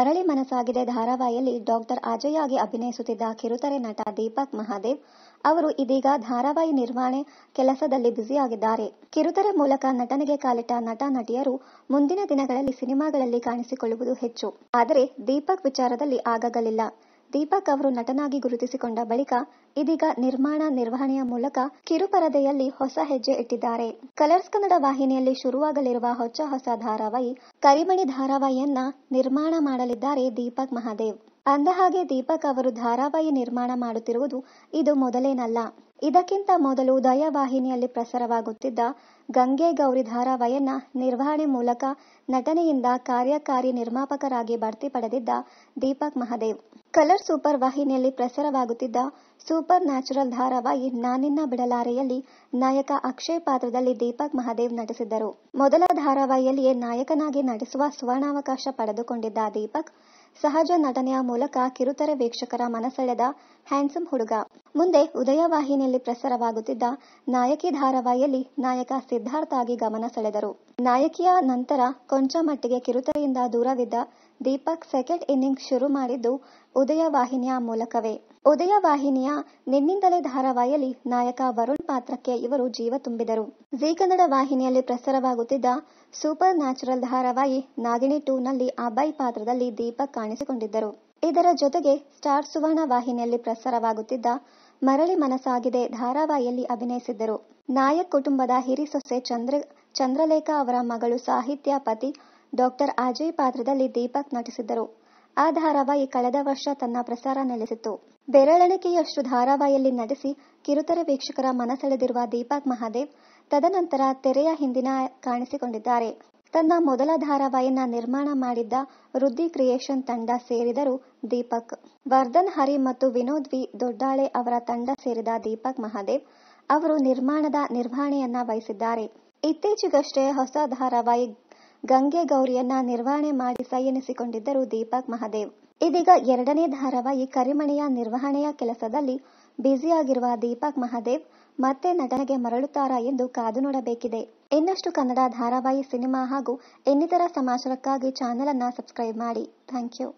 ಮರಳಿ ಮನಸಾಗಿದೆ ಧಾರಾವಾಹಿಯಲ್ಲಿ ಡಾಕ್ಟರ್ ಅಜಯ್ ಆಗಿ ಅಭಿನಯಿಸುತ್ತಿದ್ದ ಕಿರುತೆರೆ ನಟ ದೀಪಕ್ ಮಹಾದೇವ್ ಅವರು ಇದೀಗ ಧಾರಾವಾಹಿ ನಿರ್ಮಾಣ ಕೆಲಸದಲ್ಲಿ ಬ್ಯುಸಿಯಾಗಿದ್ದಾರೆ. ಕಿರುತೆರೆ ಮೂಲಕ ನಟನೆಗೆ ಕಾಲಿಟ್ಟ ನಟ ನಟಿಯರು ಮುಂದಿನ ದಿನಗಳಲ್ಲಿ ಸಿನಿಮಾಗಳಲ್ಲಿ ಕಾಣಿಸಿಕೊಳ್ಳುವುದು ಹೆಚ್ಚು. ಆದರೆ ದೀಪಕ್ ವಿಚಾರದಲ್ಲಿ ಆಗಾಗಲಿಲ್ಲ. ದೀಪಕ್ ಅವರು ನಟನಾಗಿ ಗುರುತಿಸಿಕೊಂಡ ಬಳಿಕ ಇದೀಗ ನಿರ್ಮಾಣ ನಿರ್ವಹಣೆಯ ಮೂಲಕ ಕಿರುಪರದೆಯಲ್ಲಿ ಹೊಸ ಹೆಜ್ಜೆ ಇಟ್ಟಿದ್ದಾರೆ. ಕಲರ್ಸ್ ಕನ್ನಡ ವಾಹಿನಿಯಲ್ಲಿ ಶುರುವಾಗಲಿರುವ ಹೊಸ ಧಾರಾವಾಹಿ ಕರಿಮಣಿ ಧಾರಾವಾಹಿಯನ್ನ ನಿರ್ಮಾಣ ಮಾಡಲಿದ್ದಾರೆ ದೀಪಕ್ ಮಹಾದೇವ್. ಅಂದಹಾಗೆ ದೀಪಕ್ ಅವರು ಧಾರಾವಾಹಿ ನಿರ್ಮಾಣ ಮಾಡುತ್ತಿರುವುದು ಇದು ಮೊದಲೇನಲ್ಲ. ಇದಕ್ಕಿಂತ ಮೊದಲು ಉದಯ ವಾಹಿನಿಯಲ್ಲಿ ಪ್ರಸಾರವಾಗುತ್ತಿದ್ದ ಗಂಗೆ ಗೌರಿ ಧಾರಾವಾಹಿಯನ್ನ ನಿರ್ವಹಣೆ ಮೂಲಕ ನಟನೆಯಿಂದ ಕಾರ್ಯಕಾರಿ ನಿರ್ಮಾಪಕರಾಗಿ ಬಡ್ತಿ ಪಡೆದಿದ್ದ ದೀಪಕ್ ಮಹಾದೇವ್. ಕಲರ್ ಸೂಪರ್ ವಾಹಿನಿಯಲ್ಲಿ ಪ್ರಸಾರವಾಗುತ್ತಿದ್ದ ಸೂಪರ್ ನ್ಯಾಚುರಲ್ ಧಾರಾವಾಹಿ ನಾನಿನ್ನ ಬಿಡಲಾರೆಯಲ್ಲಿ ನಾಯಕ ಅಕ್ಷಯ್ ಪಾತ್ರದಲ್ಲಿ ದೀಪಕ್ ಮಹಾದೇವ್ ನಟಿಸಿದ್ದರು. ಮೊದಲ ಧಾರಾವಾಹಿಯಲ್ಲಿಯೇ ನಾಯಕನಾಗಿ ನಟಿಸುವ ಸುವರ್ಣಾವಕಾಶ ಪಡೆದುಕೊಂಡಿದ್ದ ದೀಪಕ್ ಸಹಜ ನಟನೆಯ ಮೂಲಕ ಕಿರುತೆರೆ ವೀಕ್ಷಕರ ಮನಸೆಳೆದ ಹ್ಯಾಂಡ್ಸಮ್ ಹುಡುಗ. ಮುಂದೆ ಉದಯ ವಾಹಿನಿಯಲ್ಲಿ ಪ್ರಸಾರವಾಗುತ್ತಿದ್ದ ನಾಯಕಿ ಧಾರಾವಾಹಿಯಲ್ಲಿ ನಾಯಕ ಸಿದ್ಧಾರ್ಥ್ ಆಗಿ ಗಮನ ಸೆಳೆದರು. ನಾಯಕಿಯ ನಂತರ ಕೊಂಚ ಮಟ್ಟಿಗೆ ಕಿರುತೆರೆಯಿಂದ ದೂರವಿದ್ದ ದೀಪಕ್ ಸೆಕೆಂಡ್ ಇನ್ನಿಂಗ್ಸ್ ಶುರು ಮಾಡಿದ್ದು ಉದಯ ವಾಹಿನಿಯ ಮೂಲಕವೇ. ಉದಯ ವಾಹಿನಿಯ ನಿನ್ನಿಂದಲೇ ಧಾರಾವಾಹಿಯಲ್ಲಿ ನಾಯಕ ವರುಣ್ ಪಾತ್ರಕ್ಕೆ ಇವರು ಜೀವ ತುಂಬಿದರು. ಜೀ ಕನ್ನಡ ವಾಹಿನಿಯಲ್ಲಿ ಪ್ರಸಾರವಾಗುತ್ತಿದ್ದ ಸೂಪರ್ ನ್ಯಾಚುರಲ್ ಧಾರಾವಾಹಿ ನಾಗಿಣಿ 2 ನಲ್ಲಿ ಅಭಯ್ ಪಾತ್ರದಲ್ಲಿ ದೀಪಕ್ ಕಾಣಿಸಿಕೊಂಡಿದ್ದರು. ಇದರ ಜೊತೆಗೆ ಸ್ಟಾರ್ ಸುವರ್ಣ ವಾಹಿನಿಯಲ್ಲಿ ಪ್ರಸಾರವಾಗುತ್ತಿದ್ದ ಮರಳಿ ಮನಸಾಗಿದೆ ಧಾರಾವಾಹಿಯಲ್ಲಿ ಅಭಿನಯಿಸಿದ್ದರು. ನಾಯಕ್ ಕುಟುಂಬದ ಹಿರಿ ಸೊಸೆ ಚಂದ್ರಲೇಖಾ ಅವರ ಮಗಳು ಸಾಹಿತ್ಯ ಪತಿ ಡಾಕ್ಟರ್ ಅಜಯ್ ಪಾತ್ರದಲ್ಲಿ ದೀಪಕ್ ನಟಿಸಿದ್ದರು. ಆ ಧಾರಾವಾಹಿ ಕಳೆದ ವರ್ಷ ತನ್ನ ಪ್ರಸಾರ ನಿಲ್ಲಿಸಿತ್ತು. ಬೆರಳೆಣಿಕೆಯಷ್ಟು ಧಾರಾವಾಹಿಯಲ್ಲಿ ನಟಿಸಿ ಕಿರುತೆರೆ ವೀಕ್ಷಕರ ಮನಸೆಳೆದಿರುವ ದೀಪಕ್ ಮಹಾದೇವ್ ತದನಂತರ ತೆರೆಯ ಹಿಂದಿನ ಕಾಣಿಸಿಕೊಂಡಿದ್ದಾರೆ. ತನ್ನ ಮೊದಲ ಧಾರಾವಾಹಿಯನ್ನ ನಿರ್ಮಾಣ ಮಾಡಿದ್ದ ವೃದ್ಧಿ ಕ್ರಿಯೇಷನ್ ತಂಡ ಸೇರಿದರು ದೀಪಕ್. ವರ್ಧನ್ ಹರಿ ಮತ್ತು ವಿನೋದ್ ವಿ ದೊಡ್ಡಾಳೆ ಅವರ ತಂಡ ಸೇರಿದ ದೀಪಕ್ ಮಹಾದೇವ್ ಅವರು ನಿರ್ಮಾಣದ ನಿರ್ವಹಣೆಯನ್ನ ವಹಿಸಿದ್ದಾರೆ. ಇತ್ತೀಚೆಗಷ್ಟೇ ಹೊಸ ಧಾರಾವಾಹಿ ಗಂಗೆ ಗೌರಿಯನ್ನ ನಿರ್ವಹಣೆ ಮಾಡಿ ಸೈ ಎನಿಸಿಕೊಂಡಿದ್ದರು ದೀಪಕ್ ಮಹಾದೇವ್. ಇದೀಗ ಎರಡನೇ ಧಾರಾವಾಹಿ ಕರಿಮಣಿಯ ನಿರ್ವಹಣೆಯ ಕೆಲಸದಲ್ಲಿ ಬ್ಯುಸಿಯಾಗಿರುವ ದೀಪಕ್ ಮಹಾದೇವ್ ಮತ್ತೆ ನಟನೆಗೆ ಮರಳುತ್ತಾರಾ ಎಂದು ಕಾದು ನೋಡಬೇಕಿದೆ. ಇನ್ನಷ್ಟು ಕನ್ನಡ ಧಾರಾವಾಹಿ, ಸಿನಿಮಾ ಹಾಗೂ ಇನ್ನಿತರ ಸಮಾಚಾರಕ್ಕಾಗಿ ಚಾನೆಲ್ ಅನ್ನ ಸಬ್ಸ್ಕ್ರೈಬ್ ಮಾಡಿ. Thank you.